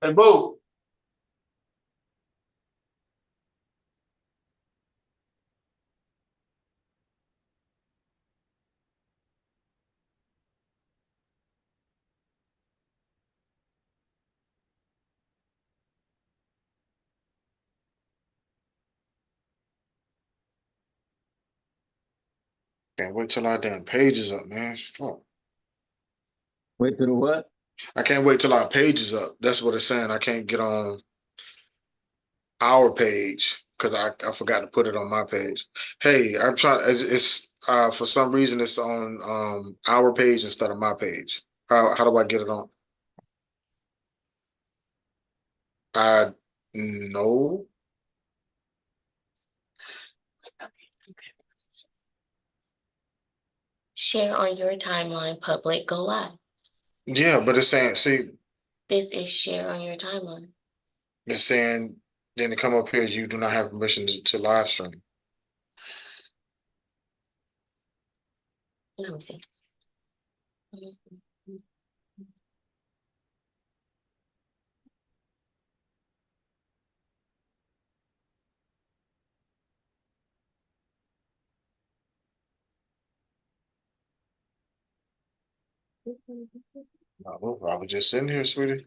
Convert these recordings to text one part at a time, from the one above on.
Hey, Boo. Can't wait till our damn page is up, man. Fuck. Wait to the what? I can't wait till our page is up. That's what it's saying. I can't get on our page because I forgot to put it on my page. Hey, I'm trying. It's for some reason it's on our page instead of my page. How do I get it on? I no. Share on your timeline, public, go live. Yeah, but it's saying see, This is share on your timeline. it's saying then to come up here you do not have permission to live stream. Let me see. I was just sitting here, sweetie.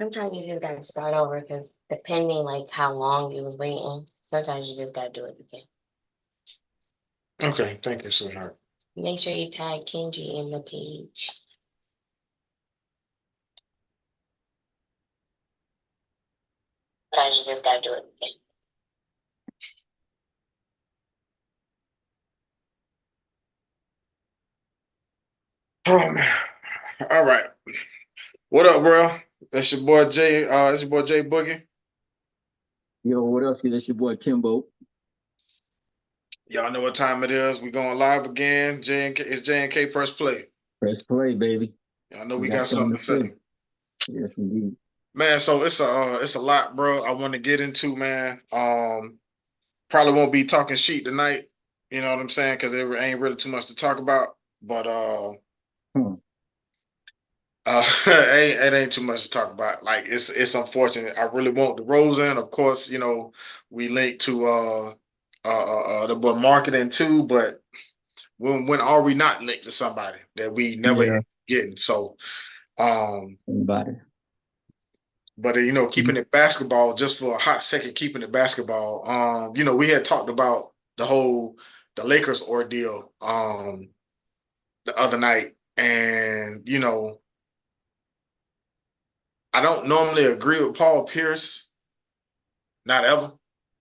Sometimes you just gotta start over because depending like how long you was waiting, sometimes you just gotta do it again. Okay, thank you, sweetheart. Make sure you tag Kenji in the page. Sometimes you just gotta do it again. Oh man. All right. What up, bro? That's your boy Jay. That's your boy Jay Boogie. Yo, what up? That's your boy Kimbo. Y'all know what time it is. We going live again. J and K, it's J and K Press Play. Press play, baby. Y'all know We we got got something something to to say. say. Yes, indeed. Man, so it's a lot, bro. I want to get into, man. Probably won't be talking sheet tonight. You know what I'm saying? Because there ain't really too much to talk about. But Hmm. it ain't too much to talk about. Like it's unfortunate. I really want the Rosen. Of course, you know, we link to the boy marketing too, but when are we not linked to somebody that we never end Yeah, up getting? So um, anybody. but you know, keeping it basketball just for a hot second, keeping it basketball. You know, we had talked about the Lakers ordeal the other night, and you know, I don't normally agree with Paul Pierce, not ever.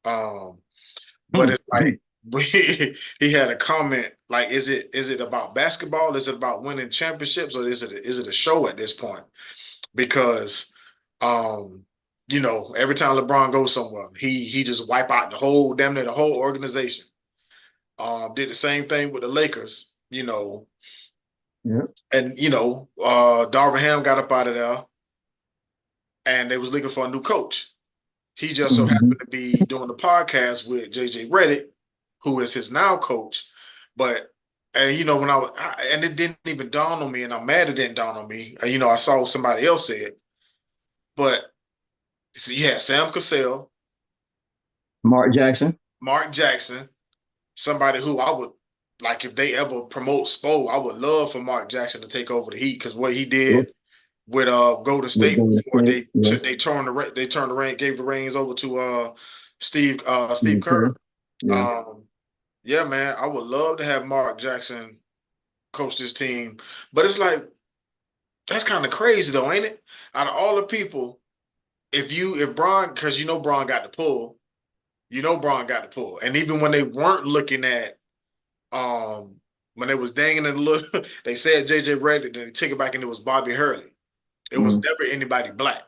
Um, but Hmm. it's like he had a comment like, is it about basketball? Is it about winning championships, or is it a show at this point? Because um, you know, every time LeBron goes somewhere, he just wipe out the whole damn near the whole organization. Did the same thing with the Lakers, you know, Yeah. and you know, Darvin Ham got up out of there, and they was looking for a new coach. He just so Hmm. happened to be doing the podcast with JJ Redick, who is his now coach. But and you know when and it didn't even dawn on me, and I'm mad it didn't dawn on me. You know I saw somebody else say it, but so you had Sam Cassell, Mark Jackson. Mark Jackson, somebody who I would like if they ever promote Spo, I would love for Mark Jackson to take over the Heat because what he Yep. did with Golden With State Golden before State. Yeah. they turned the reign gave the reins over to Steve Steve Kerr. Kerr. Yeah. Um, yeah, man, I would love to have Mark Jackson coach this team, but it's like that's kind of crazy though, ain't it? Out of all the people, if Braun, because you know Braun got the pull, you know Braun got the pull, and even when they weren't looking at um when they was dangling in the look, they said JJ Redick, then they took it back and it was Bobby Hurley. It was Mm. never anybody black.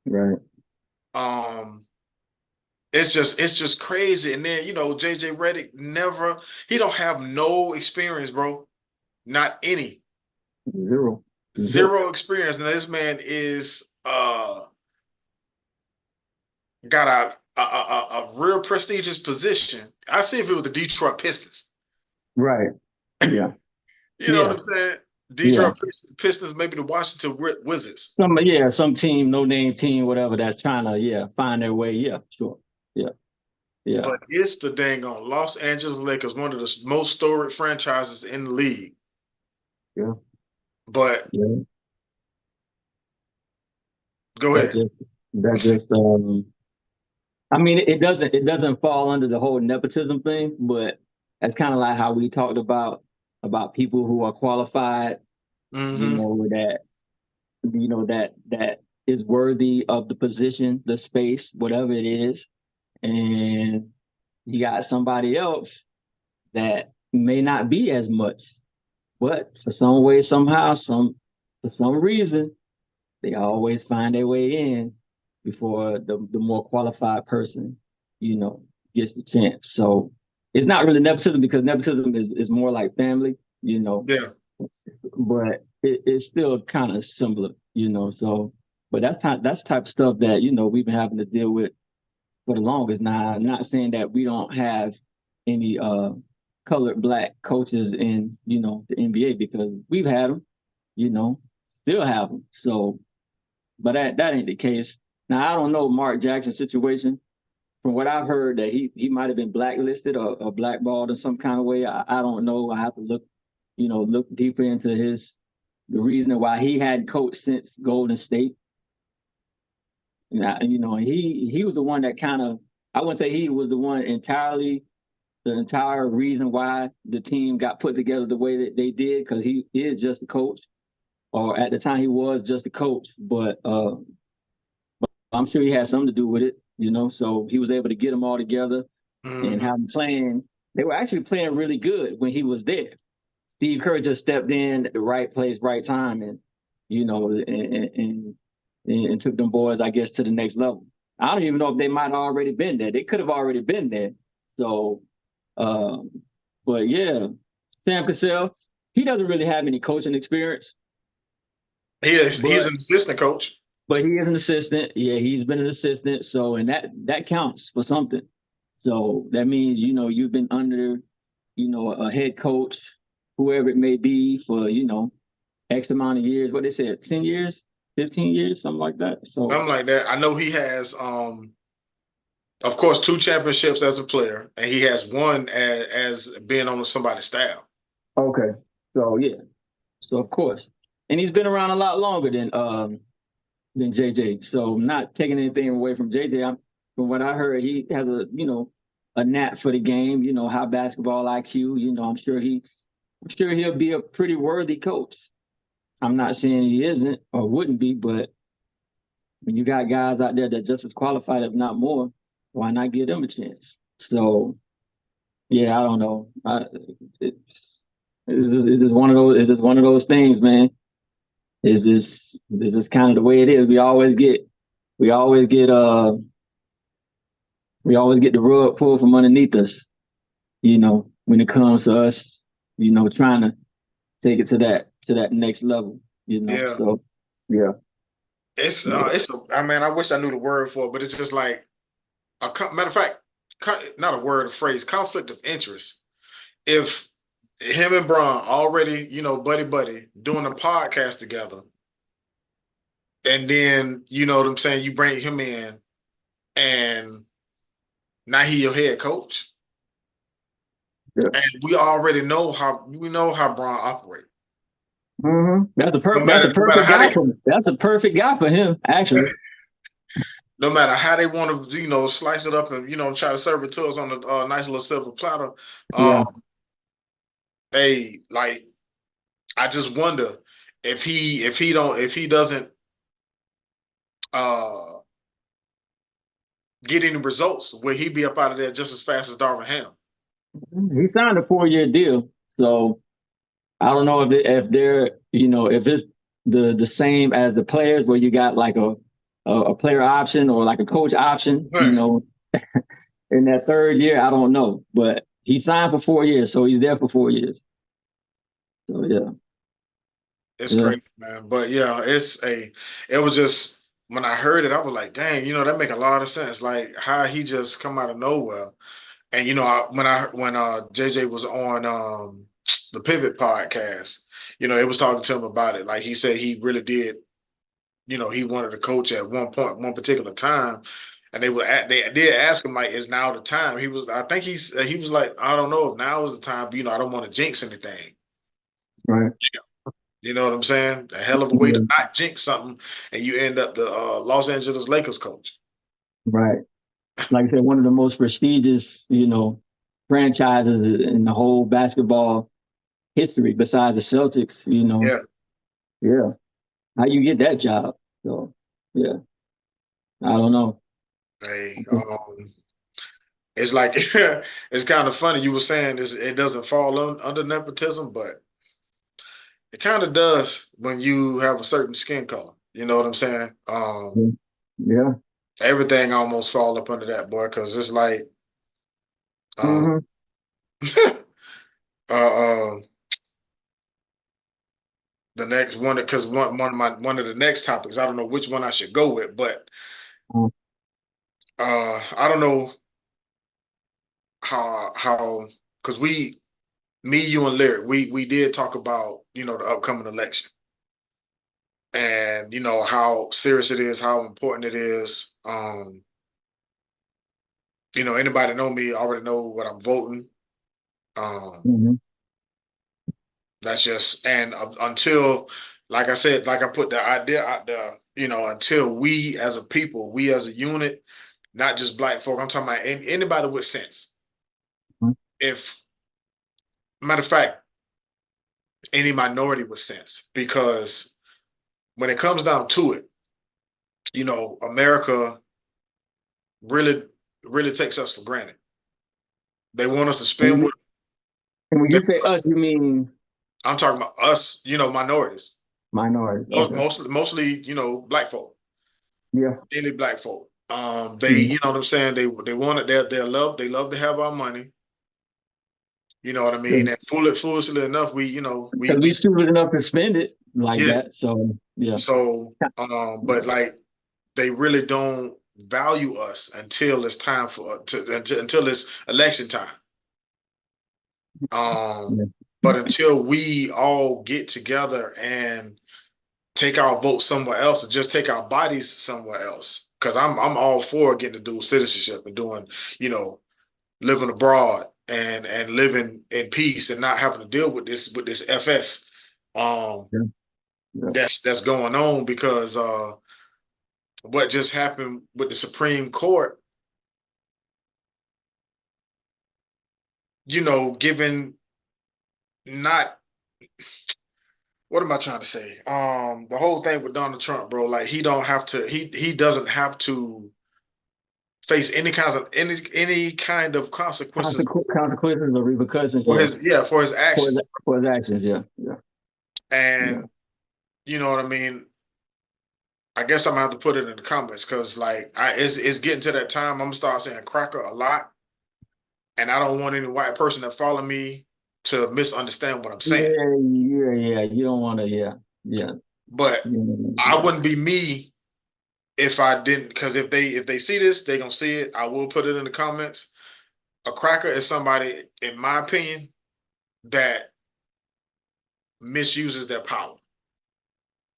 Right. Um, it's just crazy. And then, JJ Redick he don't have no experience, bro. Not any. Zero. Zero experience. Now this man is got a real prestigious position. I see if it was the Detroit Pistons. Right. Yeah. You know Yeah. what I'm saying? Yeah. Detroit Pistons, maybe the Washington Wizards. Some team, no name team, whatever, that's trying to find their way. Yeah, sure. Yeah. Yeah. But it's the dang on Los Angeles Lakers, one of the most storied franchises in the league. Yeah. But Yeah. go ahead. That just I mean, it doesn't fall under the whole nepotism thing, but that's kind of like how we talked about people who are qualified, that that is worthy of the position, the space, whatever it is, and you got somebody else that may not be as much, but for some way, somehow, for some reason, they always find their way in before the more qualified person, gets the chance. So it's not really nepotism, because nepotism is more like family, Yeah. but it's still kind of similar, So, but that's type of stuff that we've been having to deal with for the longest. Now, I'm not saying that we don't have any colored black coaches in the NBA, because we've had them, still have them. So, but that ain't the case. Now, I don't know Mark Jackson's situation. From what I've heard, that he might have been blacklisted or blackballed in some kind of way. I don't know. I have to look deeper into the reason why he hadn't coached since Golden State. He was the one that kind of, I wouldn't say he was the entire reason why the team got put together the way that they did, because he is just a coach, or at the time he was just a coach, but I'm sure he had something to do with it, so he was able to get them all together and have them playing. They were actually playing really good when he was there. Steve Kerr just stepped in at the right place, right time, and and took them boys, I guess, to the next level. I don't even know if they might have already been there. They could have already been there. So, but yeah, Sam Cassell, he doesn't really have any coaching experience. He's an assistant coach. But he is an assistant. Yeah, he's been an assistant. So, and that counts for something. So that means, you've been under, a head coach, whoever it may be, for, X amount of years. What they said, 10 years, 15 years, something like that. So something like that. I know he has, of course, 2 championships as a player, and he has one as being on somebody's staff. Okay. So yeah. So of course. And he's been around a lot longer than JJ. So not taking anything away from JJ. From what I heard, he has a knack for the game, high basketball IQ. I'm sure he'll be a pretty worthy coach. I'm not saying he isn't or wouldn't be, but when you got guys out there that just as qualified, if not more, why not give them a chance? So yeah, I don't know. It's just one of those. It's just one of those things, man. Is this kind of the way it is? We always get the rug pulled from underneath us, when it comes to us, trying to take it to that next level, Yeah. So yeah. I wish I knew the word for it, but it's just like matter of fact, not a word, a phrase, conflict of interest. If him and Bron already, buddy, doing a podcast together, and then, you know what I'm saying, you bring him in, and now he your head coach. Yeah. And we already know how Bron operates. Mm-hmm. That's a perfect guy for him, actually. No matter how they want to, slice it up and, try to serve it to us on a nice little silver platter. Yeah. Hey, like, I just wonder if he doesn't get any results, will he be up out of there just as fast as Darvin Ham? He signed a 4-year deal, so I don't know if they're, if it's the same as the players, where you got like a player option or like a coach option, Right. in that third year, I don't know, but he signed for 4 years, so he's there for 4 years. So yeah, It's yeah, crazy, man. But yeah, it was just when I heard it, I was like, dang, that make a lot of sense. Like how he just come out of nowhere. And when JJ was on the Pivot podcast, it was talking to him about it. Like he said he really did, he wanted to coach at one point, one particular time. And they did ask him like, is now the time? I think he was like, I don't know if now is the time, but I don't want to jinx anything. right. You know what I'm saying? A hell of a way to Yeah, not jinx something, and you end up the Los Angeles Lakers coach. right. Like I said, one of the most prestigious, franchises in the whole basketball history, besides the Celtics. Yeah. Yeah. How you get that job? So yeah, I don't know. Hey, it's like it's kind of funny. You were saying it doesn't fall under nepotism, but it kind of does when you have a certain skin color. You know what I'm saying? Yeah. Everything almost fall up under that, boy, because it's like um, Hmm. uh, uh, the next one, because one of the next topics, I don't know which one I should go with, but I don't know how because me, you, and Lyric, we did talk about the upcoming election, and how serious it is, how important it is. Anybody know me already know what I'm voting. Um, Hmm. that's just and until, like I said, like I put the idea out there, until we as a people, we as a unit, not just black folk. I'm talking about anybody with sense. If matter of fact, any minority with sense, because when it comes down to it, America really, really takes us for granted. They want us to spend with. And when They, you say us, you mean I'm talking about us, minorities, minorities? Okay. mostly, black folk, Yeah. mainly black folk. They, Mhm. you know what I'm saying. They want it. They love to have our money. You know what I mean. And foolishly enough, Because we stupid enough to spend it like yeah. that. So yeah. So, but like they really don't value us until it's time until it's election time. Um, Yeah. but until we all get together and take our vote somewhere else, or just take our bodies somewhere else, because I'm all for getting to dual citizenship and doing, you know, living abroad and living in peace and not having to deal with this FS Yeah. Yeah. that's going on because what just happened with the Supreme Court, given not what am I trying to say? The whole thing with Donald Trump, bro, like he don't have to he doesn't have to face any kind of consequences Consequences or repercussions, for yeah. his actions. For his actions, yeah. Yeah. Yeah. And you know what I mean? I guess I'm gonna have to put it in the comments because like it's getting to that time. I'm gonna start saying cracker a lot, and I don't want any white person that follow me to misunderstand what I'm saying. Yeah, yeah, yeah. You don't want to, yeah. Yeah. But I Yeah. wouldn't be me if I didn't, because if they see this, they're gonna see it. I will put it in the comments. A cracker is somebody, in my opinion, that misuses their power.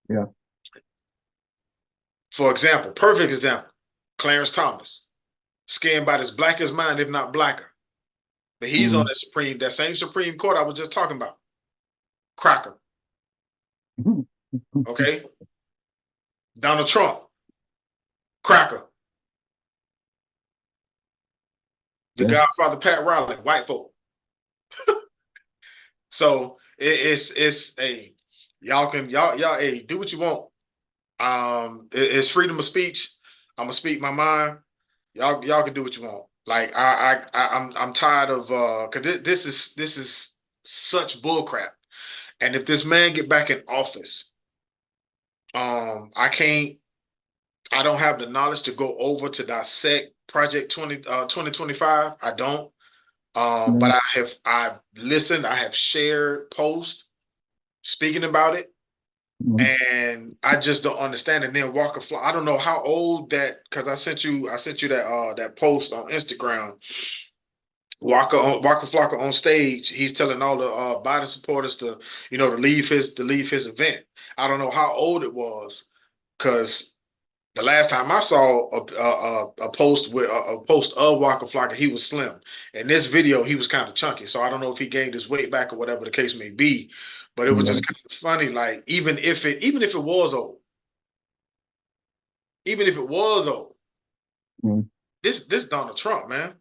Yeah. For example, perfect example, Clarence Thomas, skinned by as black as mine, if not blacker. But he's on Mhm. that same Supreme Court I was just talking about. Cracker, okay? Donald Trump, cracker. The Yeah. Godfather Pat Riley, white folk. So it's a y'all hey, do what you want. It's freedom of speech. I'm gonna speak my mind. Y'all can do what you want. Like I'm tired of because this is such bullcrap. And if this man get back in office, I can't. I don't have the knowledge to go over to dissect Project 2025. I don't. But I've listened, I have shared posts speaking about it, Mhm. and I just don't understand. And then Walker Fly, I don't know how old that, because I sent you that post on Instagram. Walker Flocka on stage, he's telling all the Biden supporters to, to leave his event. I don't know how old it was, because the last time I saw a post with a post of Walker Flocka, he was slim. In this video, he was kind of chunky. So I don't know if he gained his weight back or whatever the case may be. But it was Yeah. just kind of funny. Like even if it was old, even if it was old, Mhm. this Donald Trump, man.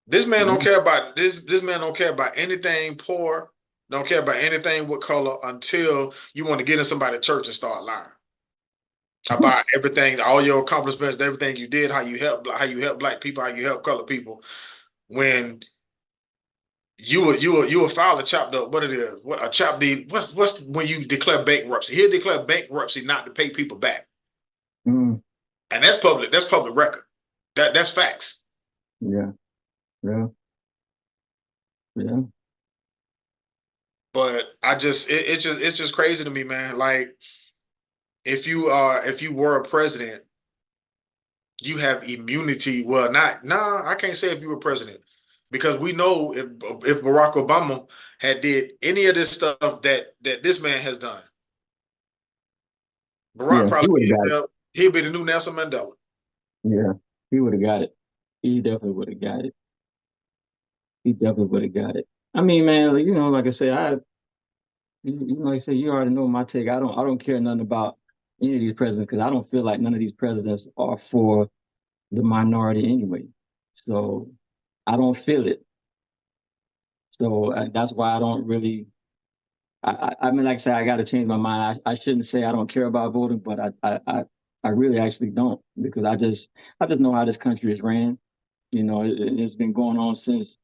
This man Yeah. don't care about this man don't care about anything poor, don't care about anything with color until you want to get in somebody's church and start lying about everything, all your accomplishments, everything you did, how you help black people, how you help colored people. When you will file a chopped up, what it is, what a chop deed. What's when you declare bankruptcy? He'll declare bankruptcy not to pay people back, Mhm. and that's public. That's public record. That's facts. Yeah. Yeah. Yeah. But it's just crazy to me, man. Like if you were a president, you have immunity. Well, not nah, I can't say if you were president, because we know if Barack Obama had did any of this stuff that this man has done, Barack Yeah. He probably would have be got it. he'd be the new Nelson Mandela. Yeah. He would have got it. He definitely would have got it. He definitely would have got it. I mean, man, like, like I said, like I said, you already know my take. I don't care nothing about any of these presidents because I don't feel like none of these presidents are for the minority anyway. So I don't feel it. So that's why I don't really. I mean, like I said, I got to change my mind. I shouldn't say I don't care about voting, but I really actually don't because I just know how this country is ran. It's been going on since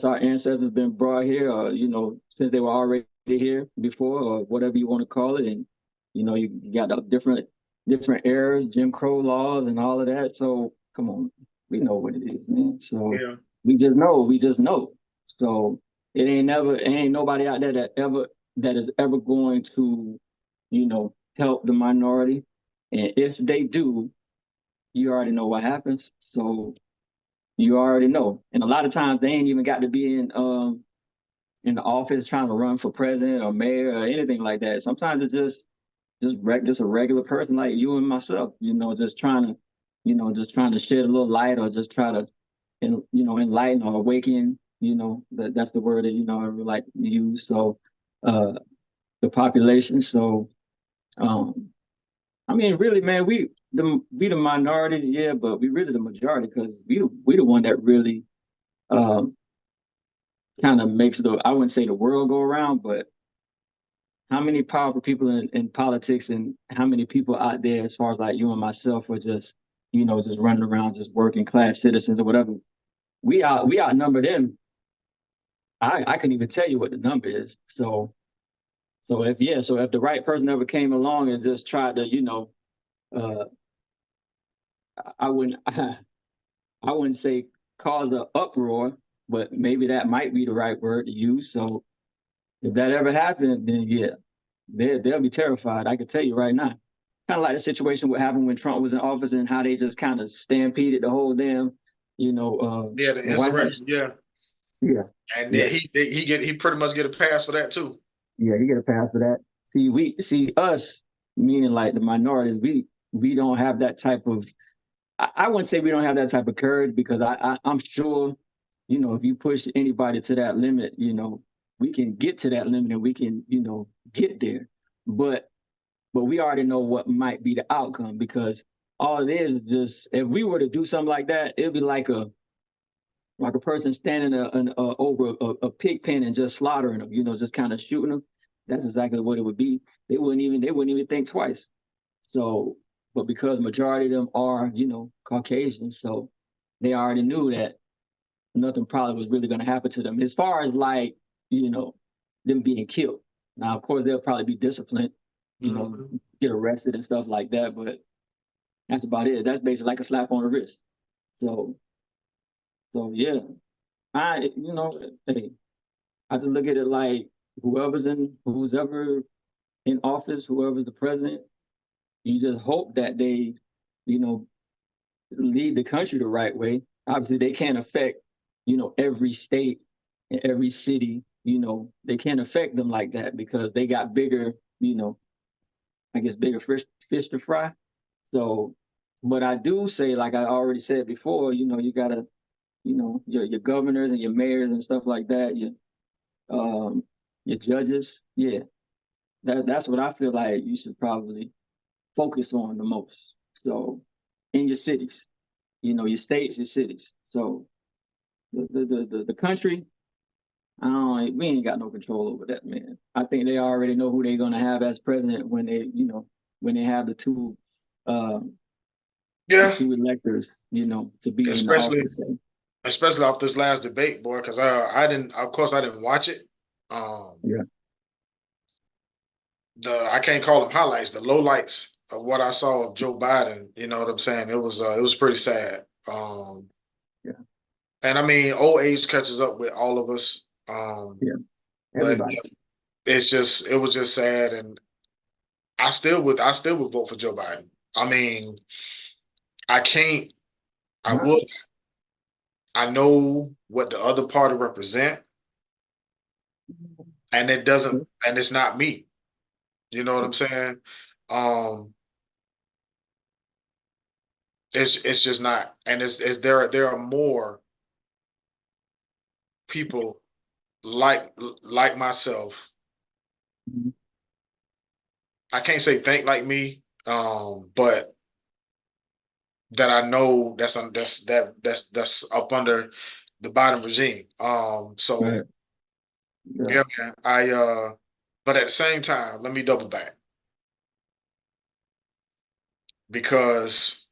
our ancestors been brought here, or since they were already here before, or whatever you want to call it. And you got the different eras, Jim Crow laws, and all of that. So come on, we know what it is, man. So Yeah, we just know. So it ain't nobody out there that is ever going to, help the minority. And if they do, you already know what happens. So you already know. And a lot of times they ain't even got to be in the office trying to run for president or mayor or anything like that. Sometimes it's just a regular person like you and myself, just trying to shed a little light or just try to enlighten or awaken, that's the word that I would like to use. So uh the population. So um I mean really man, we the minorities, yeah, but we really the majority because we the one that really um kind of makes I wouldn't say the world go around, but how many powerful people in politics and how many people out there, as far as like you and myself, are just running around, just working class citizens or whatever. We outnumber them. I couldn't even tell you what the number is. So if the right person ever came along and just tried to, uh, I wouldn't I wouldn't say cause an uproar, but maybe that might be the right word to use. So if that ever happened, then yeah, they'll be terrified. I can tell you right now. Kind of like the situation what happened when Trump was in office and how they just kind of stampeded the whole damn, yeah, the the White insurrection. House. Yeah, Yeah, and yeah, then he pretty much get a pass for that too. yeah. You get a pass for that. See us, meaning like the minorities. We don't have that type of. I wouldn't say we don't have that type of courage because I'm sure, if you push anybody to that limit, we can get to that limit and we can, get there. But we already know what might be the outcome because all it is just if we were to do something like that, it'd be like a person standing over a pig pen and just slaughtering them, just kind of shooting them. That's exactly what it would be. They wouldn't even think twice. So, but because majority of them are, Caucasians, so they already knew that nothing probably was really going to happen to them. As far as like, you know, them being killed. Now, of course, they'll probably be disciplined, Mhm. get arrested and stuff like that. But That's about it. That's basically like a slap on the wrist. So, so yeah, hey, I just look at it like who's ever in office, whoever's the president, you just hope that they, you know, lead the country the right way. Obviously, they can't affect, every state and every city. They can't affect them like that because they got bigger, I guess, bigger fish to fry. So, but I do say, like I already said before, you gotta, your governors and your mayors and stuff like that, um, your judges, yeah, that's what I feel like you should probably focus on the most. So, in your cities, your states, your cities. So the country, we ain't got no control over that, man. I think they already know who they're gonna have as president when they have um, the Yeah, two electors, to be in the especially office. So, especially off this last debate, boy, because I didn't, of course, I didn't watch it. Um, yeah. I can't call them highlights, the lowlights of what I saw of Joe Biden. You know what I'm saying? It was pretty sad. Yeah. And I mean, old age catches up with all of us. Yeah. But Everybody. it was just sad, and I still would vote for Joe Biden. I mean, I can't, I Huh? would, I know what the other party represent, and it doesn't, and it's not me. You know what I'm saying? Um, it's just not, and it's there are more people like like myself. Mhm. I can't say think like me, but that I know that's up under the Biden regime. So Right. Yeah. yeah, man. But at the same time, let me double back because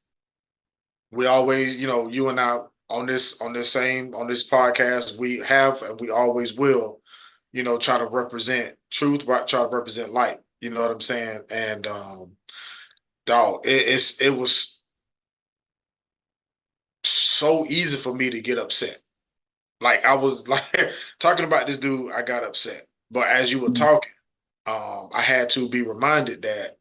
we always, you and I on this podcast, we have and we always will, try to represent truth, right? Try to represent light. You know what I'm saying? And dog, it was so easy for me to get upset. Like I was like talking about this dude, I got upset. But as you were Mhm. talking, I had to be reminded that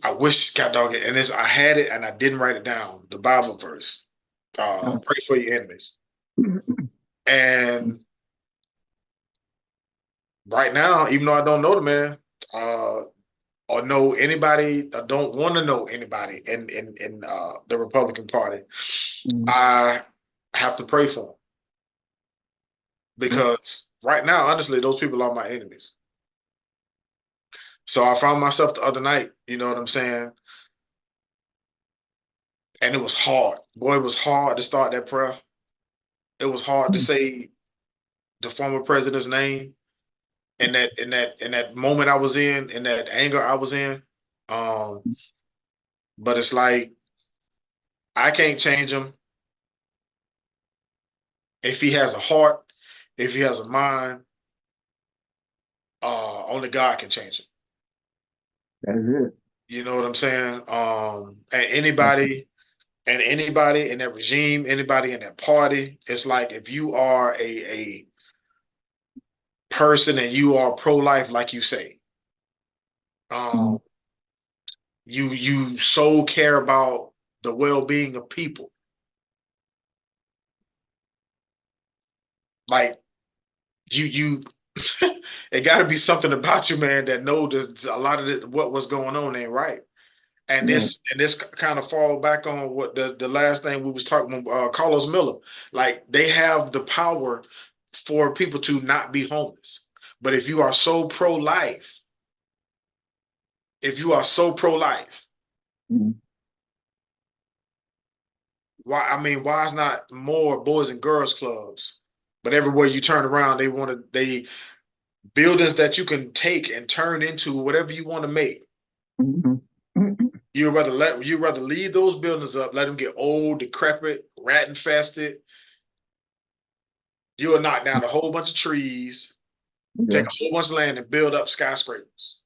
I wish God dog it, and this I had it and I didn't write it down. The Bible verse, pray for your enemies. And right now, even though I don't know the man, uh, or know anybody, I don't want to know anybody in the Republican Party, Mhm. I have to pray for him Yeah. because right now, honestly, those people are my enemies. So I found myself the other night, you know what I'm saying? And it was hard. Boy, it was hard to start that prayer. It was hard to Mhm. say the former president's name in that moment I was in that anger I was in. Um, but it's like I can't change him. If he has a heart, if he has a mind, only God can change him. That's it. You know what I'm saying? And That's anybody in that regime, anybody in that party, it's like if you are a person and you are pro-life, like you say, Mhm. um, you so care about the well-being of people. Like you it got to be something about you, man, that know that a lot of what was going on ain't right. And Right. this kind of fall back on what the last thing we was talking Carlos Miller. Like they have the power for people to not be homeless. But if you are so pro-life, Mhm. why is not more boys and girls clubs? But everywhere you turn around, they buildings that you can take and turn into whatever you want to make. Mhm. Mhm. You rather leave those buildings up, let them get old, decrepit, rat infested. You'll knock down a whole bunch of trees, take Yeah. a whole bunch of land and build up skyscrapers.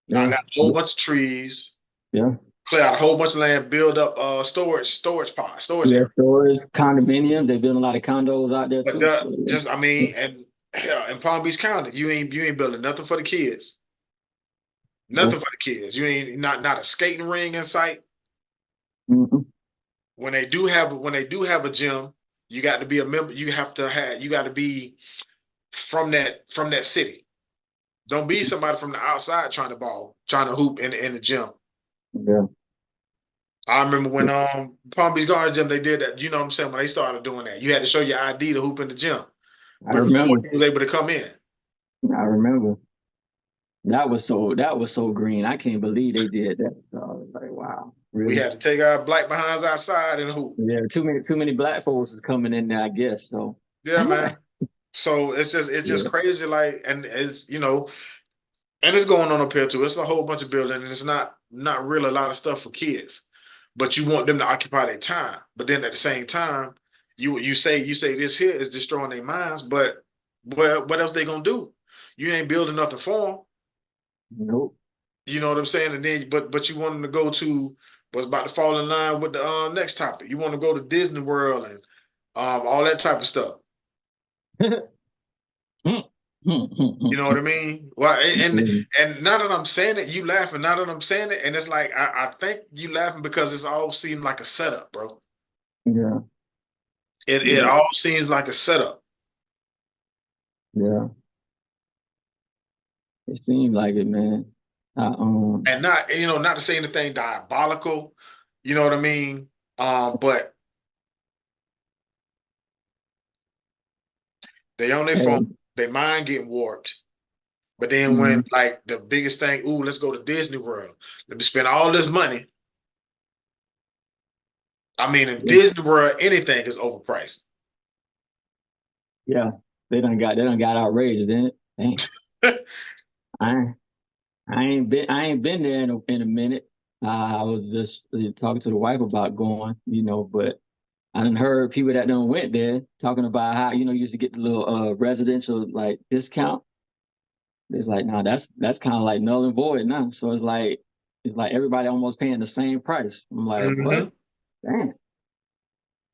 Knock Yeah. down a whole bunch of trees. Yeah. clear out a whole bunch of land, build up storage Yeah. area. Stores, condominiums. They building a lot of condos out there But too. the So, just I yeah. mean, and hell, in Palm Beach County, you ain't building nothing for the kids. Nothing Nope. for the kids. You ain't not a skating ring in sight. Mhm. When they do have a gym, you got to be a member. You got to be from that city. Don't be somebody from the outside trying to hoop in the gym. Yeah. I remember when Palm Beach Gardens gym they did that. You know what I'm saying? When they started doing that, you had to show your ID to hoop in the gym. I But before remember. you was able to come in. I remember. That was so green. I can't believe they did that. So I was like, wow, We really? had to take our black behinds outside and hoop. Yeah, too many black folks was coming in there, I guess. So Yeah, man. So it's just yeah. crazy, like, and and it's going on up here too. It's a whole bunch of building, and it's not really a lot of stuff for kids. But you want them to occupy their time. But then at the same time, you say this here is destroying their minds. But what else they gonna do? You ain't building nothing for them. Nope. You know what I'm saying? And then but you want them to go to what's about to fall in line with the next topic. You want to go to Disney World and all that type of stuff. You know what I mean? Well, and now that I'm saying it, you laughing. Now that I'm saying it, and it's like I think you laughing because it's all seemed like a setup, bro. Yeah, It yeah, all seems like a setup, yeah. It seemed like it, man. I, and not to say anything diabolical. You know what I mean? But they on their phone, hey, their mind getting warped. But then when mhm, like the biggest thing, ooh, let's go to Disney World. Let me spend all this money. I mean, in yeah, Disney World, anything is overpriced. yeah. They done got outrageous, didn't it? Dang. I I ain't been there in a minute. I was just talking to the wife about going, but I done heard people that done went there talking about how, you used to get the little residential like discount. It's like, no, that's kind of like null and void now. So it's like everybody almost paying the same price. I'm like, what? Hmm. Damn,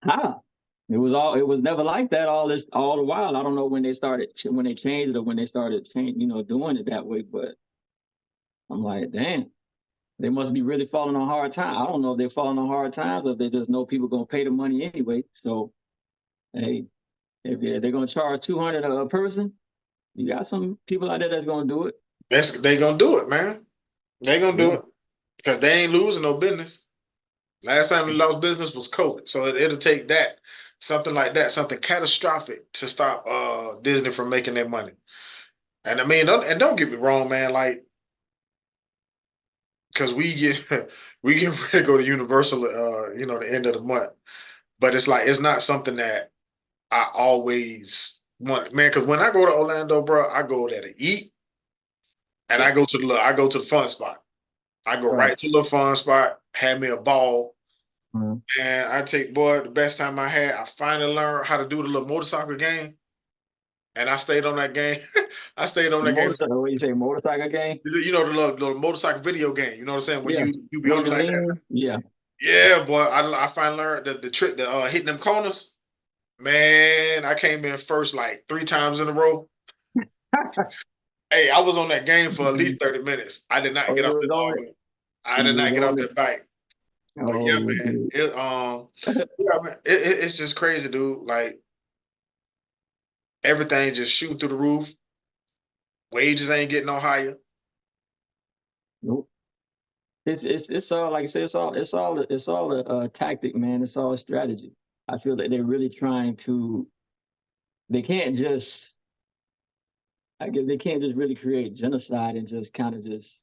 how? It was never like that all the while. I don't know when when they changed it or when they started doing it that way. But I'm like, damn, they must be really falling on hard times. I don't know if they're falling on hard times or if they just know people gonna pay the money anyway. So hey, if they're gonna charge 200 a person, you got some people out there that's gonna do it. They gonna do it, man. They gonna do Yeah. it because they ain't losing no business. Last time we lost business was COVID, so it'll take something like that, something catastrophic to stop Disney from making their money. And I mean, don't get me wrong, man. Like, because we get we get ready to go to Universal, the end of the month. But it's like it's not something that I always want, man. Because when I go to Orlando, bro, I go there to eat, and I go to the fun spot. I go Right. right to the fun spot, have me a ball, Mhm. and I take boy the best time I had. I finally learned how to do the little motorcycle game, and I stayed on that game. I stayed on The that game. motorcycle, what you say, motorcycle game? The little motorcycle video game. You know what I'm saying? When Yeah. you be Where on it you like that. lean? Yeah. Yeah, boy. I finally learned the trick, hitting them corners. Man, I came in first like 3 times in a row. Hey, I was on that game for at least 30 minutes. I did not Oh, get you off the was on it. dog. I did You was not get off on it. that bike. But yeah, Oh, man. dude. Yeah, man. It's just crazy, dude. Like everything just shooting through the roof. Wages ain't getting no higher. Nope. It's all like I said. It's all a tactic, man. It's all a strategy. I feel that they're really trying to. They can't just. I guess they can't just really create genocide and just kind of just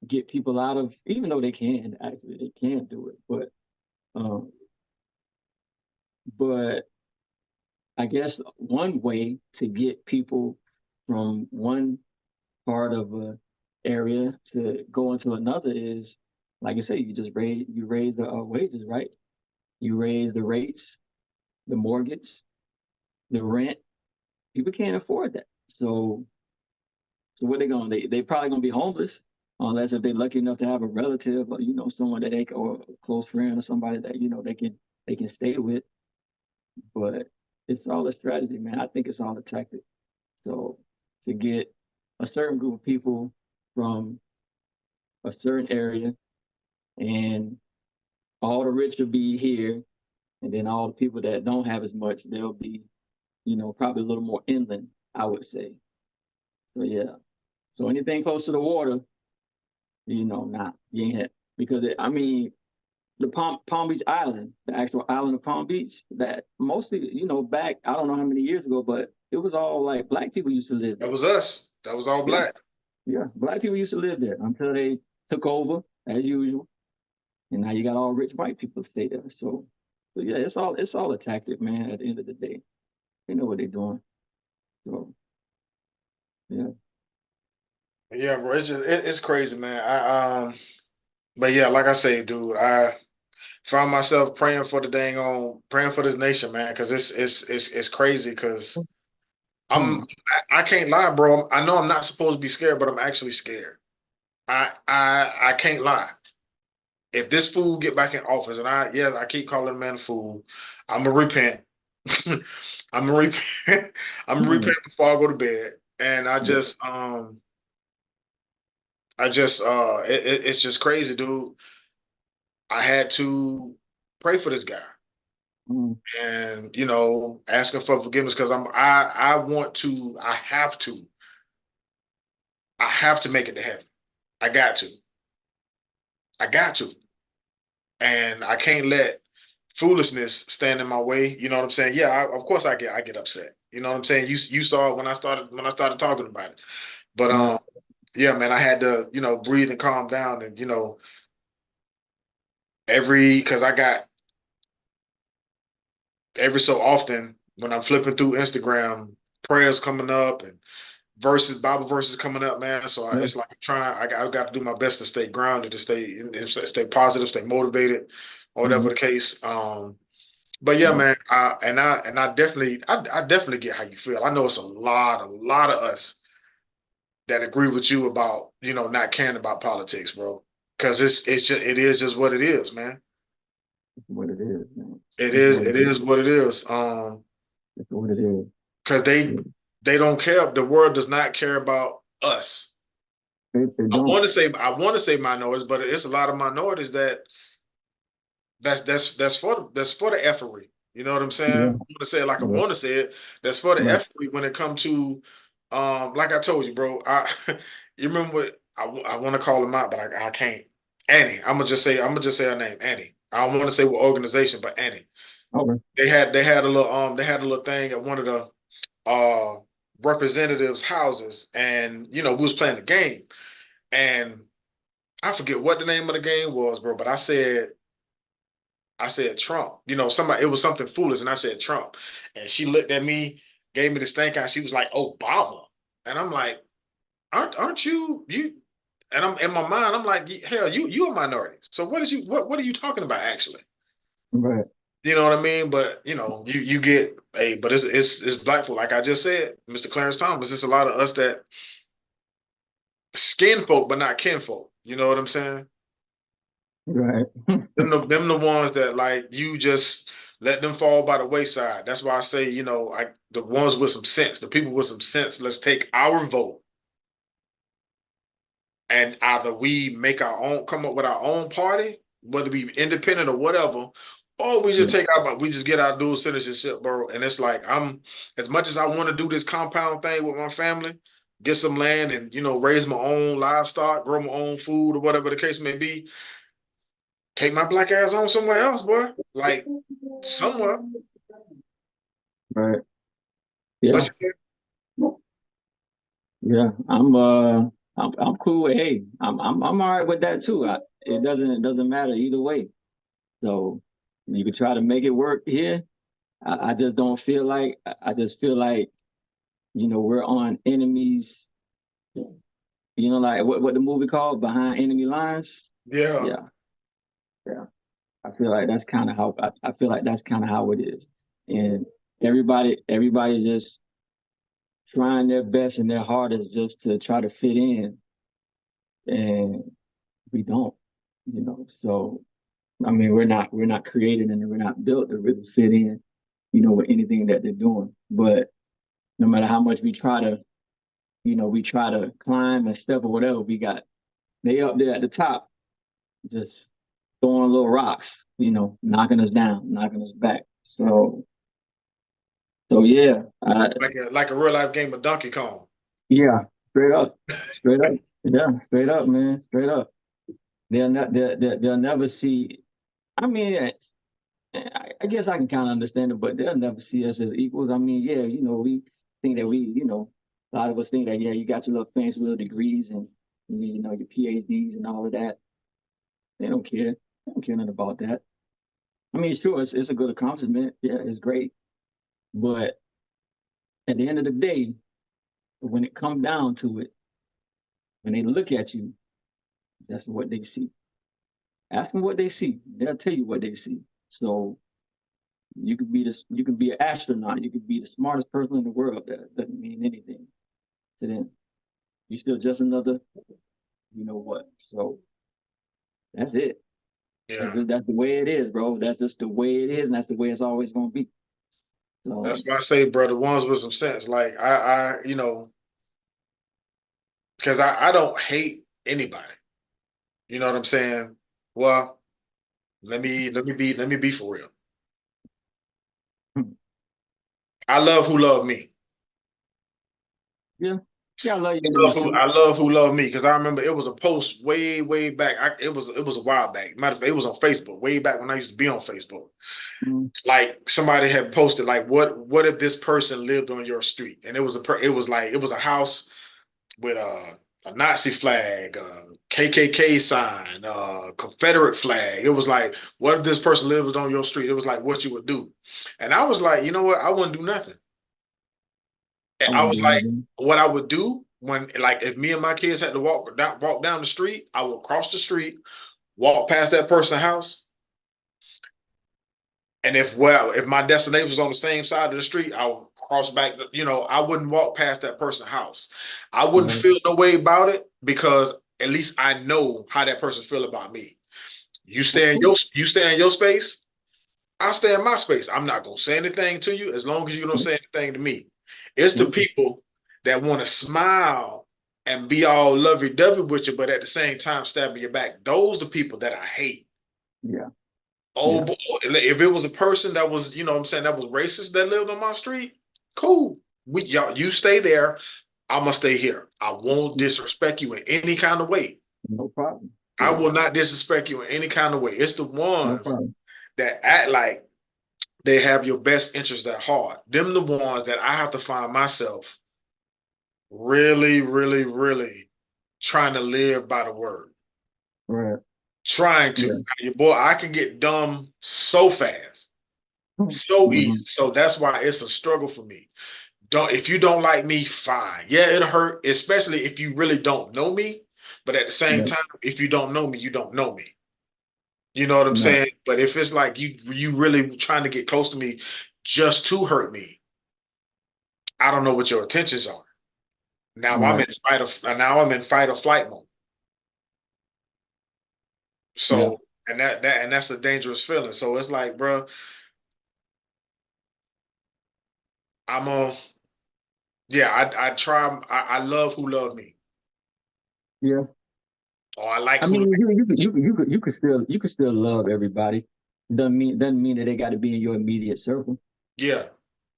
get people out of. Even though they can actually, they can do it. Um, but I guess one way to get people from one part of a area to go into another is, like I say, you raise the wages, right? You raise the rates, the mortgage, the rent. People can't afford that. So what they probably gonna be homeless. unless if they're lucky enough to have a relative or someone that or a close friend or somebody that they can stay with. But it's all a strategy, man. I think it's all a tactic. So to get a certain group of people from a certain area, and all the rich will be here, and then all the people that don't have as much, they'll be, probably a little more inland, I would say. So yeah. So anything close to the water, nah, you ain't had, because I mean, the Palm Beach Island, the actual island of Palm Beach, that mostly, back, I don't know how many years ago, but it was all like black people used to live That there. was us. That was all Yeah, black. yeah, black people used to live there until they took over as usual, and now you got all rich white people stay there. So yeah, it's all a tactic, man. At the end of the day, they know what they're doing. So yeah. Yeah, bro. It's just it's crazy, man. But yeah, like I say, dude, I found myself praying for this nation, man, because it's crazy. Because Hmm. I can't lie, bro. I know I'm not supposed to be scared, but I'm actually scared. I can't lie. If this fool get back in office, and I keep calling the man a fool, I'm gonna repent. I'm gonna repent. I'm gonna Hmm. repent before I go to bed. And Yeah. it's just crazy, dude. I had to pray for this guy Hmm. and asking for forgiveness because I want to, I have to make it to heaven. I got to. I got to. And I can't let foolishness stand in my way. You know what I'm saying? Yeah, of course I get upset. You know what I'm saying? You saw it when I started talking about it. But Right. yeah, man, I had to, breathe and calm down and because I got every so often when I'm flipping through Instagram, prayers coming up and Bible verses coming up, man. So Yeah. it's like I got to do my best to stay grounded, to stay positive, stay motivated, or whatever Hmm. the case. But yeah, Yeah. man, I definitely get how you feel. I know it's a lot of us that agree with you about not caring about politics, bro. Because it is just what it is, man. It's what it is, man. It It's is what it it is. is what it is. It's what it is. Because Yeah. they don't care. The world does not care about us. They I want don't. to say minorities, but it's a lot of minorities that's for the effery. You know what I'm saying? I Yeah. want to say it like I Yeah. want to say it. That's for the Right. effery when it comes to like I told you, bro. You remember what I want to call him out, but I can't. Annie. I'm gonna just say her name, Annie. I don't want to say what organization, but Annie. Okay. They had a little thing at one of the uh representatives' houses, and we was playing the game, and I forget what the name of the game was, bro. But I said Trump. Somebody, it was something foolish, and I said Trump. And she looked at me, gave me the stink eye. She was like, Obama. And I'm like, aren't you? And I'm in my mind, I'm like, hell, you a minority. So what are you talking about actually? Right. You know what I mean? But you get but it's black folk, like I just said, Mr. Clarence Thomas. It's a lot of us that skin folk, but not kinfolk. You know what I'm saying? Right. Them the ones that like you just let them fall by the wayside. That's why I say, the ones with some sense, the people with some sense, let's take our vote and either we come up with our own party, whether we independent or whatever, or we just Yeah. we just get our dual citizenship, bro. And it's like as much as I want to do this compound thing with my family, get some land and raise my own livestock, grow my own food or whatever the case may be. Take my black ass on somewhere else, boy. Like somewhere. Right. But Yeah. Yeah. I'm cool with, hey, I'm all right with that too. It doesn't matter either way. So you could try to make it work here. I just don't feel like I just feel like, we're on enemies, like what the movie called Behind Enemy Lines. yeah, Yeah. Yeah. I feel like that's kind of how I feel like that's kind of how it is. And everybody just trying their best and their hardest just to try to fit in. and we don't, you know. So I mean, we're not created and we're not built to really fit in, you know, with anything that they're doing. But no matter how much we try to, you know, we try to climb and step or whatever, they up there at the top, just throwing little rocks, you know, knocking us down, knocking us back. So yeah, Like a real life game of Donkey Kong. yeah, straight up, yeah, straight up, man, straight up. They'll never see. I mean, I guess I can kind of understand it, but they'll never see us as equals. I mean, yeah, you know, we think that you know, a lot of us think that, yeah, you got your little fancy little degrees and, you know, your PhDs and all of that. They don't care. They don't care nothing about that. I mean, sure, it's a good accomplishment. Yeah, it's great. But at the end of the day, when it comes down to it, when they look at you, that's what they see. Ask them what they see. They'll tell you what they see. So you could be an astronaut. You could be the smartest person in the world. That doesn't mean anything to them. You're still just another, you know what? So that's it. Yeah. That's the way it is, bro. That's just the way it is, and that's the way it's always gonna be. So That's why I say, bro, the ones with some sense. Like you know, because I don't hate anybody. You know what I'm saying? Well, let me be for real. I love who love me. yeah, yeah, I love you, man, too. I love who love me because I remember it was a post way back. It was a while back. Matter of fact, it was on Facebook way back when I used to be on Facebook. Mm, Like somebody had posted like what if this person lived on your street, and it was like it was a house with a Nazi flag, a KKK sign, a Confederate flag. It was like, what if this person lived on your street? It was like what you would do. And I was like, you know what? I wouldn't do nothing. And I I wouldn't was do like, nothing. what I would do when, like, if me and my kids had to walk down the street, I would cross the street, walk past that person's house. And if my destination was on the same side of the street, I would cross back. You know, I wouldn't walk past that person's house. I wouldn't Right, feel no way about it because at least I know how that person feel about me. of course. You stay in your space. I stay in my space. I'm not gonna say anything to you as long as you don't say anything to me. It's the Yeah, people that want to smile and be all lovey-dovey with you, but at the same time stab in your back. Those the people that I hate. yeah, Oh yeah. boy, if it was a person that was, you know what I'm saying, that was racist that lived on my street, cool. You stay there. I'ma stay here. I won't disrespect you in any kind of way. No problem. I Yeah, will not disrespect you in any kind of way. It's the no ones problem. that act like they have your best interest at heart. Them the ones that I have to find myself really trying to live by the word. Right. Trying to. Yeah. Now, your boy, I can get dumb so fast, so easy. Mm-hmm. So that's why it's a struggle for me. Don't If you don't like me, fine. Yeah, it'll hurt, especially if you really don't know me. But at the same Yeah. time, if you don't know me, you don't know me. You know what I'm Right. saying? But if it's like you really trying to get close to me just to hurt me, I don't know what your intentions are. Right. Now I'm in fight or flight mode. Yeah. So and that's a dangerous feeling. So it's like, bro, I'm a yeah. I try. I love who love me, Yeah. or I like I who. mean, you could still love everybody. Doesn't mean that they got to be in your immediate circle. Yeah.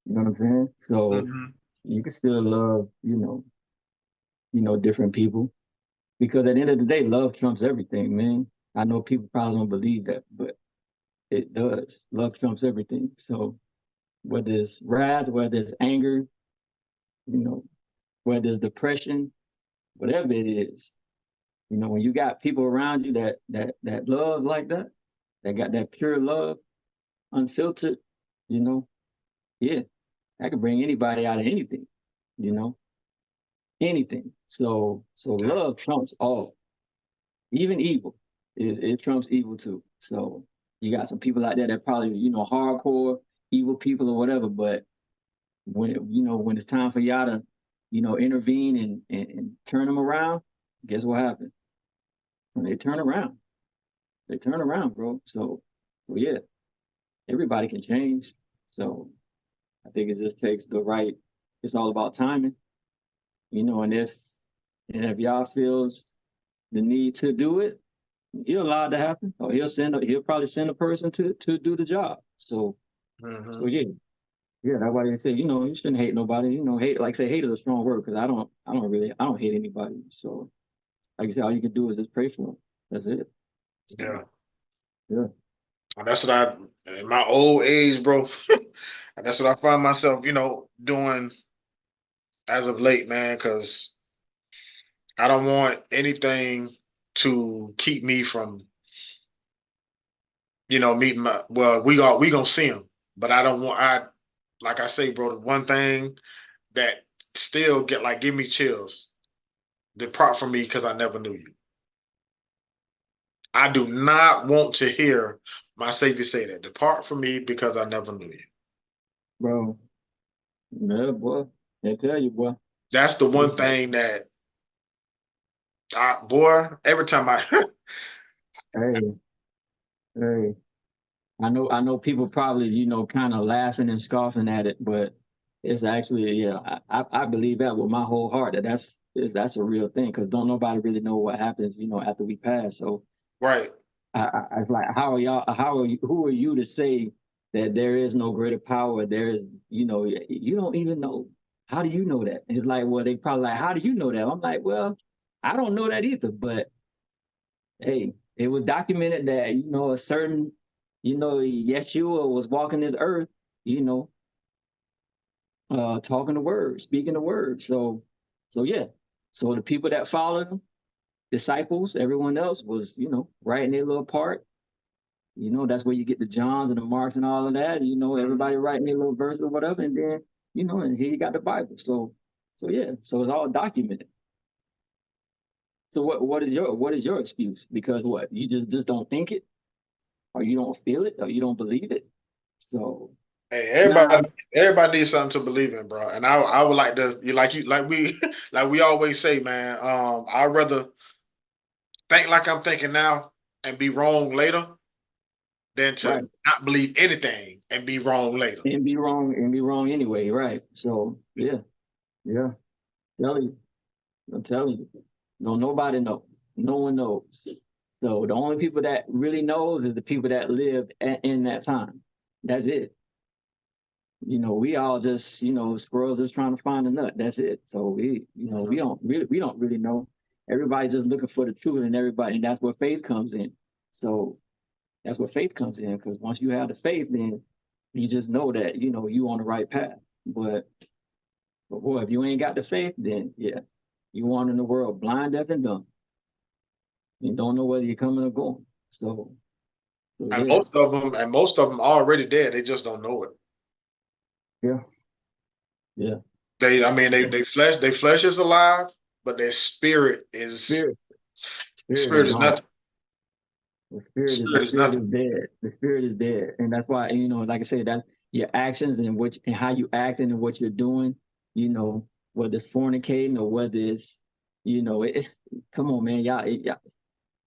You know what I'm saying? So Hmm. you can still love, you know, different people because at the end of the day, love trumps everything, man. I know people probably don't believe that, but it does. Love trumps everything. So whether it's wrath, whether it's anger, you know, whether it's depression, whatever it is, you know, when you got people around you that love like that got that pure love, unfiltered, you know, yeah, that could bring anybody out of anything, you know, anything. So love trumps all, even evil. It trumps evil too. So you got some people out there that probably, you know, hardcore evil people or whatever, but when it's time for y'all to, you know, intervene and turn them around, guess what happened? and they turn around. They turn around, bro. So, well, yeah, everybody can change. So I think it just takes the right. It's all about timing, and if y'all feels the need to do it, he'll allow it to happen, or he'll probably send a person to do the job. So Mhm. yeah, yeah. That's why they say you shouldn't hate nobody. Hate, like say hate is a strong word, because I don't hate anybody. So like you said, all you can do is just pray for them. That's it. So Yeah. yeah, And that's what in my old age, bro. That's what I find myself, doing as of late, man, because I don't want anything to keep me from, meeting well, we gonna see him, but I don't want like I say, bro, the one thing that still give me chills, depart from me because I never knew you. I do not want to hear my Savior say that. Depart from me because I never knew you. bro. Yeah, boy. I tell you, boy. That's the Yeah. one thing that boy, every time I Hey, hey. I know people probably, kind of laughing and scoffing at it, but it's actually, yeah, I believe that with my whole heart that that's a real thing, because don't nobody really know what happens, after we pass. So right. it's like, who are you to say that there is no greater power? There is, you don't even know. How do you know that? It's like, well, they probably like, how do you know that? I'm like, well, I don't know that either, but hey, it was documented that a certain, Yeshua was walking this earth, you know, talking the word, speaking the word. So yeah. So the people that followed him, disciples, everyone else was, writing their little part. That's where you get the Johns and the Marks and all of that. Everybody writing their little verse or whatever, and then, and here you got the Bible. So yeah. So it's all documented. So what is your excuse? Because what, you just don't think it, or you don't feel it, or you don't believe it. So Hey, now, everybody needs something to believe in, bro. And I would like to like we like we always say, man. I'd rather think like I'm thinking now and be wrong later than right, to not believe anything and be wrong later. and be wrong anyway, right? So yeah, yeah. Telling you, I'm telling you, no, nobody knows. No one knows. So the only people that really knows is the people that lived in that time. That's it. We all just, squirrels just trying to find a nut. That's it. So we Mhm. don't really know. Everybody's just looking for the truth, and that's where faith comes in. So that's where faith comes in, because once you have the faith, then you just know that you on the right path. But boy, if you ain't got the faith, then yeah, you want in the world blind, deaf, and dumb. You don't know whether you're coming or going. So And yeah, most of them already dead. They just don't know it. yeah, yeah. I mean, Yeah. their flesh is alive, but their Spirit, spirit is spirit is gone. nothing. The Spirit is spirit is nothing. dead. The spirit is dead, and that's why like I said, that's your actions and how you acting and what you're doing. Whether it's fornicating or whether it's, come on, man, y'all,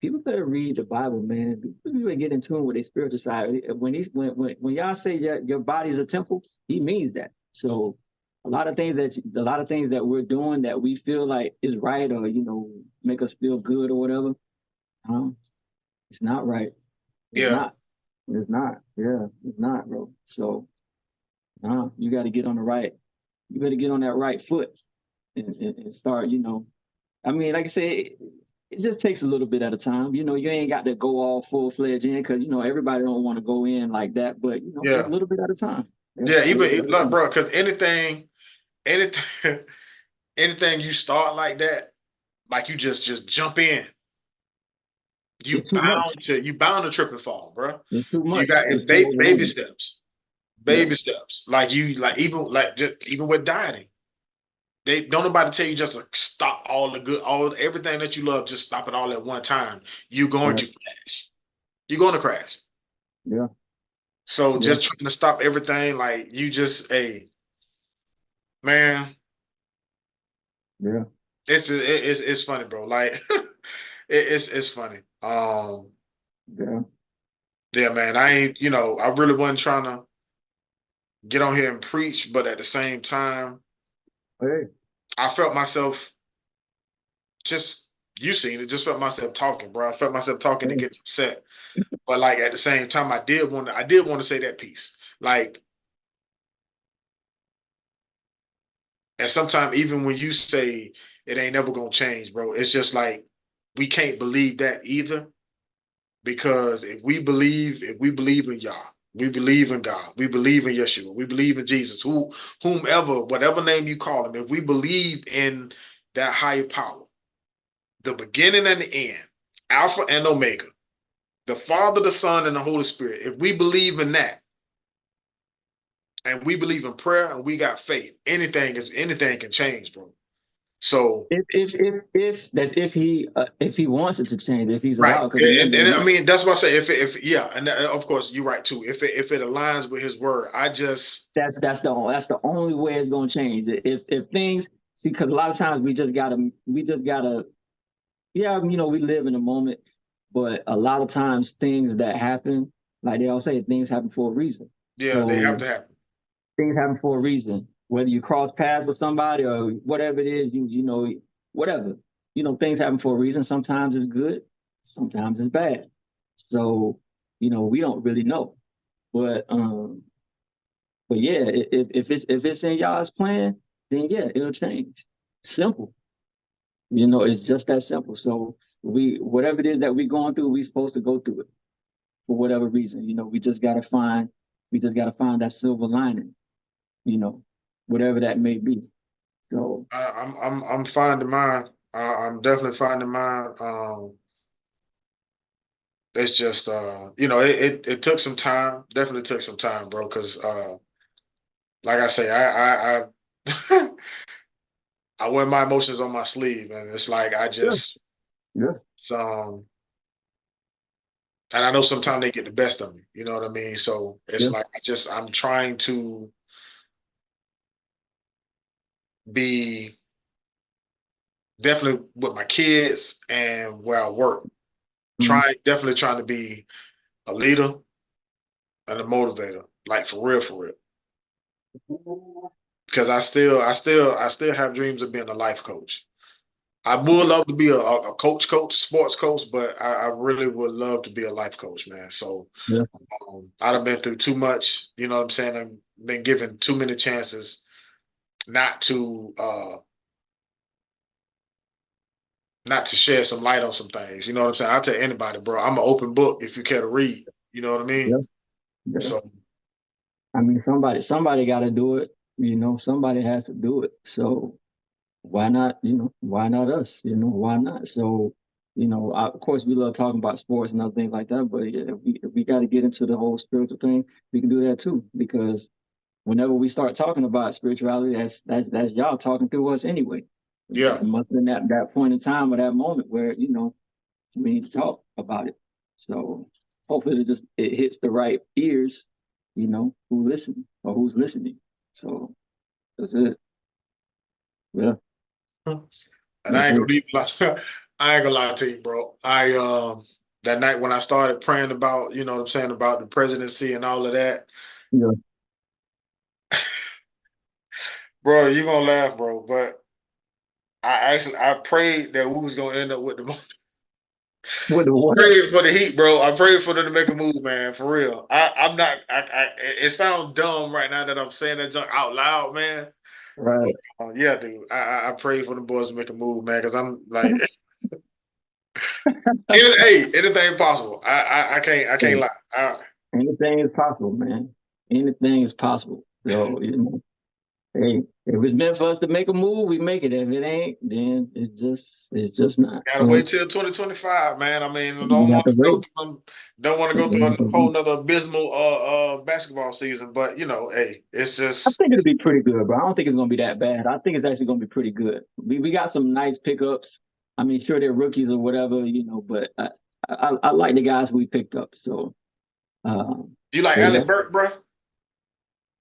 people better read the Bible, man. People better get in tune with their spiritual side. When y'all say your body is a temple, he means that. So a lot of things that we're doing that we feel like is right, or make us feel good or whatever, um, it's not right. It's Yeah. not. It's not. Yeah, it's not, bro. So you got to get on the right. You better get on that right foot and start. I mean, like I said, it just takes a little bit at a time. You ain't got to go all full fledged in, because everybody don't want to go in like that. But just a Yeah. little bit at a time. Yeah, Yeah. a little bit Even at a look, time. bro, because anything, anything you start like that, like you just jump in, It's too much. you bound to trip and fall, bro. It's too You much. got It's too baby overwhelming. steps, Yeah, baby steps. Even with dieting, they don't nobody tell you just to stop all everything that you love. Just stop it all at one time. You're going right. to crash. You're going to crash. Yeah, So yeah, just trying to stop everything, like you just a man. yeah. It's funny, bro. Like it's funny. Yeah. Yeah, man. I ain't, I really wasn't trying to get on here and preach, but at the same time, Hey. I felt myself just you seen it, just felt myself talking, bro. I felt myself talking to Hey. get upset. But like at the same time, I did want to say that piece. Like, and sometimes even when you say it ain't never gonna change, bro, it's just like we can't believe that either. Because if we believe in Yah, we believe in God, we believe in Yeshua, we believe in Jesus, whomever, whatever name you call him, if we believe in that higher power, the beginning and the end, Alpha and Omega, the Father, the Son, and the Holy Spirit, if we believe in that, and we believe in prayer and we got faith, anything can change, bro. So If that's if he wants it to change, if he's right, allowed, because remember, and I mean that's why I say if yeah, and of course you're right too. If it aligns with His word, I just that's the only way it's gonna change. If things see, because a lot of times we just gotta yeah, we live in a moment, but a lot of times things that happen, like they all say, things happen for a reason. yeah, they have So to happen. things happen for a reason. Whether you cross paths with somebody or whatever it is, whatever. Things happen for a reason. Sometimes it's good, sometimes it's bad. So, we don't really know. But yeah, if it's in y'all's plan, then yeah, it'll change. Simple. It's just that simple. So whatever it is that we're going through, we're supposed to go through it for whatever reason. We just gotta find that silver lining, you know, whatever that may be. So I'm finding mine. I'm definitely finding mine. It's just it took some time. Definitely took some time, bro. Because like I say, I I wear my emotions on my sleeve, and it's like I yeah, just yeah, some. And I know sometimes they get the best of me. You know what I mean? So it's yeah. like I'm trying to be definitely with my kids and where I work. Mhm. Definitely trying to be a leader and a motivator, like for real. Because I still have dreams of being a life coach. I would love to be a coach, sports coach, but I really would love to be a life coach, man. So Yeah. I've been through too much, you know what I'm saying? I've been given too many chances not to shed some light on some things. You know what I'm saying? I'll tell anybody, bro. I'm an open book if you care to read. You know what I Yeah. mean? Yeah. So I mean, somebody got to do it. Somebody has to do it. So why not? Why not us? Why not? So, of course, we love talking about sports and other things like that. But yeah, if we got to get into the whole spiritual thing, we can do that too. Because whenever we start talking about spirituality, that's y'all talking through us anyway. yeah, It must have been that point in time or that moment where we need to talk about it. So hopefully it hits the right ears, who listen or who's listening. So that's it. Yeah. and Yeah. I ain't Hey. gonna even lie. I ain't gonna lie to you, bro. I that night when I started praying about, you know what I'm saying, about the presidency and all of that, Yeah. bro, you gonna laugh, bro. But I prayed that we was gonna end up with the With the what? prayed for the Heat, bro. I prayed for them to make a move, man. For real. I'm not. It sounds dumb right now that I'm saying that junk out loud, man. But Right. yeah, dude. I prayed for the boys to make a move, man. Because I'm like, anything possible. I can't lie. Anything is possible, man. Anything is possible. So, hey, if it's meant for us to make a move, we make it. If it ain't, then it's just not. Gotta wait So till 2025, man. I mean, we have to wait. don't want to go through a whole nother abysmal basketball season. But hey, it's I just think it'll be pretty good, bro. I don't think it's gonna be that bad. I think it's actually gonna be pretty good. We got some nice pickups. I mean, sure they're rookies or whatever, but I like the guys we picked up. So you like so yeah, Alec Burke, bro.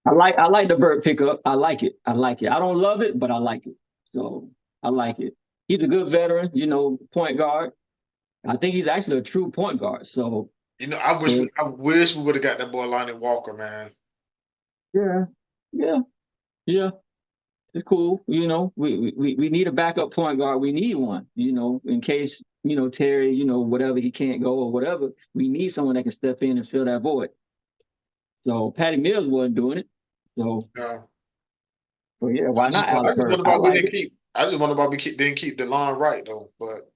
I like the Bird pickup. I like it. I like it. I don't love it, but I like it. So I like it. He's a good veteran, point guard. I think he's actually a true point guard. So You know, I so wish we would have got that boy Lonnie Walker, man. yeah, yeah, yeah. It's cool. You know, we need a backup point guard. We need one, you know, in case, you know, Terry, you know, whatever, he can't go or whatever. We need someone that can step in and fill that void. So Patty Mills wasn't doing it. So, No. so yeah, why not I Alex just Hurd? wonder I why we like didn't it. keep. I just wonder why we didn't keep DeLon Wright though. But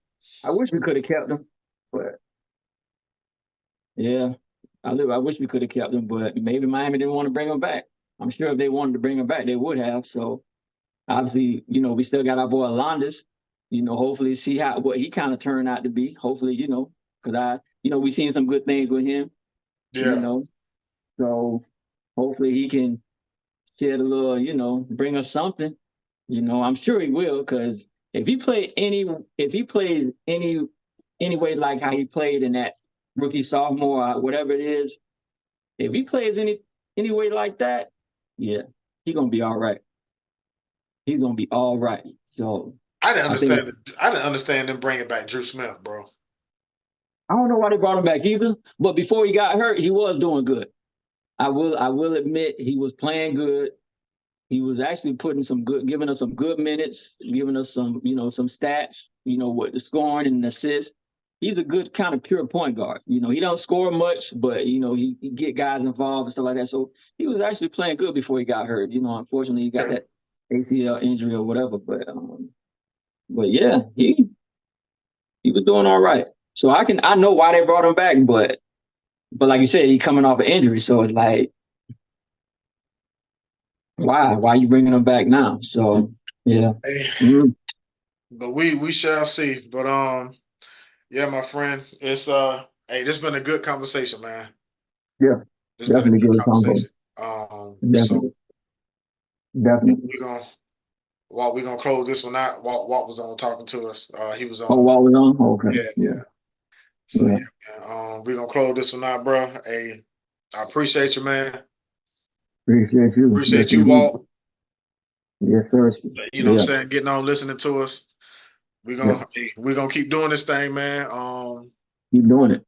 I wish we could have kept him, but yeah, I wish we could have kept him, but maybe Miami didn't want to bring him back. I'm sure if they wanted to bring him back, they would have. So obviously, you know, we still got our boy Alondas. You know, hopefully see what he kind of turned out to be. Hopefully, you know, because you know, we seen some good things with him. You yeah, know, so hopefully he can shed a little, you know, bring us something. You know, I'm sure he will, because if he plays any way like how he played in that rookie sophomore, whatever it is, if he plays any way like that, yeah, he's gonna be all right. He's gonna be all right. So I didn't I think understand. I didn't understand them bringing back Drew Smith, bro. I don't know why they brought him back either, but before he got hurt, he was doing good. I will admit he was playing good. He was actually giving us some good minutes, giving us some, you know, some stats, you know, with the scoring and the assists. He's a good kind of pure point guard. You know, he don't score much, but you know, he get guys involved and stuff like that. So he was actually playing good before he got hurt. You know, unfortunately he got Yeah. that ACL injury or whatever. But yeah, he was doing all right. So I know why they brought him back, but like you said, he coming off an injury, so it's like, why are you bringing him back now? So yeah. Hey, Mm. but we shall see. But yeah, my friend, it's hey, this been a good conversation, man. Yeah, It's been a definitely good give it combo. conversation. So Definitely, definitely. we're gonna we gonna close this one out. Walt was on talking to us. He was Oh, on. Walt was on? Okay. Yeah, Yeah. yeah. So Yeah. yeah, man. We're gonna close this one out, bro. Hey, I appreciate you, man. Appreciate you. Appreciate Yes, you, indeed. Walt. Yes, sir. You know what I'm Yeah. saying, getting on listening to us. Yeah. We're gonna keep doing this thing, man. Keep doing it.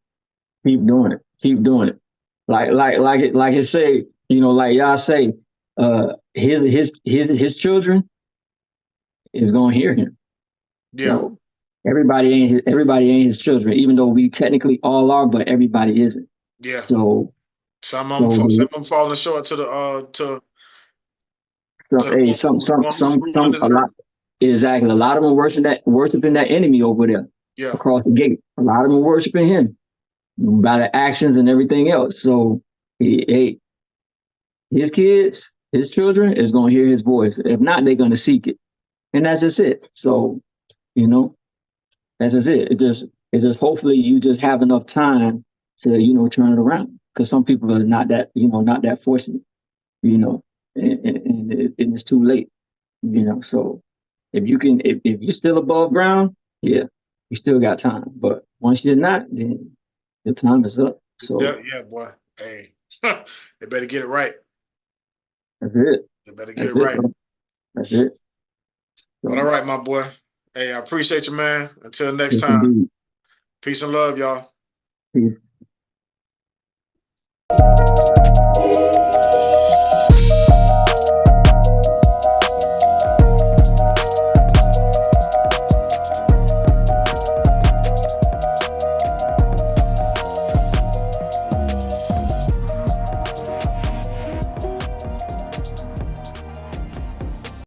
Keep doing it. Keep doing it. Like it say, you know, like y'all say, his children is gonna hear him. Yeah, So everybody ain't his children, even though we technically all are, but everybody isn't. yeah. So Some of so some of them falling short to the hey, one who's ruling this a lot, earth. exactly. A lot of them worshiping that enemy over there Yeah, across the gate. A lot of them worshiping him by the actions and everything else. So hey, his kids, his children is gonna hear his voice. If not, they're gonna seek it. And that's just it. So, you know, that's just it. It just hopefully you just have enough time to, you know, turn it around. Because some people are not that, you know, not that fortunate, you know, and it's too late, you know. So if you can, if you're still above ground, yeah, you still got time. But once you're not, then your time is up. So yeah, boy. Hey, they better get it right. that's it. They better get That's it it, right. bro. That's it. But all So right, my boy. Hey, I appreciate you, man. Until next yes, time. indeed. Peace and love, y'all. Peace.